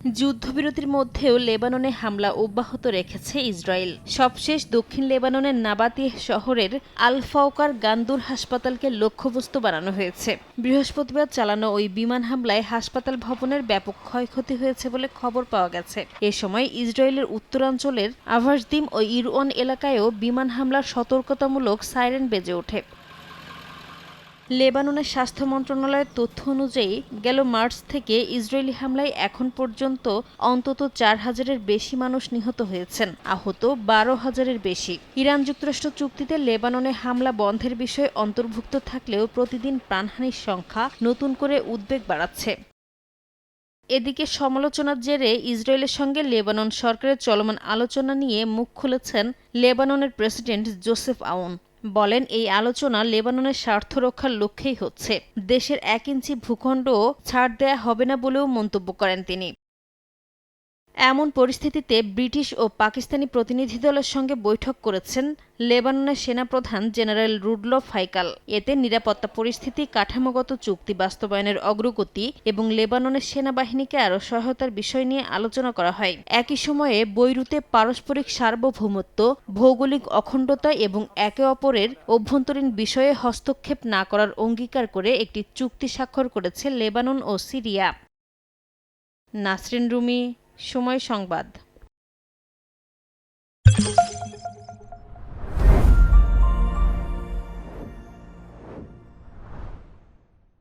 যুদ্ধবিরতির মধ্যেও লেবাননে হামলা অব্যাহত রেখেছে ইসরায়েল। সবশেষ দক্ষিণ লেবাননের নাবাতিহ শহরের আল ফাওকার গান্দুর হাসপাতালকে লক্ষ্যবস্তু বানানো হয়েছে। বৃহস্পতিবার চালানো ওই বিমান হামলায় হাসপাতাল ভবনের ব্যাপক ক্ষয়ক্ষতি হয়েছে বলে খবর পাওয়া গেছে। এ সময় ইসরায়েলের উত্তরাঞ্চলের আভাসদিম ও ইরওয়ান এলাকায়ও বিমান হামলার সতর্কতামূলক সাইরেন বেজে ওঠে। লেবাননের স্বাস্থ্য মন্ত্রণালয়ের তথ্য অনুযায়ী গেল মার্চ থেকে ইসরায়েলি হামলায় এখন পর্যন্ত অন্তত ৪,০০০-এর বেশি মানুষ নিহত হয়েছেন, আহত ১২,০০০-এর বেশি। ইরান যুক্তরাষ্ট্র চুক্তিতে লেবাননে হামলা বন্ধের বিষয় অন্তর্ভুক্ত থাকলেও প্রতিদিন প্রাণহানির সংখ্যা নতুন করে উদ্বেগ বাড়াচ্ছে। এদিকে সমালোচনার জেরে ইসরায়েলের সঙ্গে লেবানন সরকারের চলমান আলোচনা নিয়ে মুখ খুলেছেন লেবাননের প্রেসিডেন্ট জোসেফ আউন। বলেন, এই আলোচনা লেবাননের স্বার্থ রক্ষার লক্ষ্যেই হচ্ছে। দেশের ১ ইঞ্চি ভূখণ্ডও ছাড় দেয়া হবে না বলেও মন্তব্য করেন তিনি। এমন পরিস্থিতিতে ব্রিটিশ ও পাকিস্তানি প্রতিনিধি দলের সঙ্গে বৈঠক করেছেন লেবাননের সেনাপ্রধান জেনারেল রুডলফ হাইকাল। এতে নিরাপত্তা পরিস্থিতি, কাঠামোগত চুক্তি বাস্তবায়নের অগ্রগতি এবং লেবাননের সেনাবাহিনীকে আরও সহায়তার বিষয় নিয়ে আলোচনা করা হয়। একই সময়ে বৈরুতে পারস্পরিক সার্বভৌমত্ব, ভৌগোলিক অখণ্ডতা এবং একে অপরের অভ্যন্তরীণ বিষয়ে হস্তক্ষেপ না করার অঙ্গীকার করে একটি চুক্তি স্বাক্ষর করেছে লেবানন ও সিরিয়া। নাসরিন রুমি, সময় সংবাদ।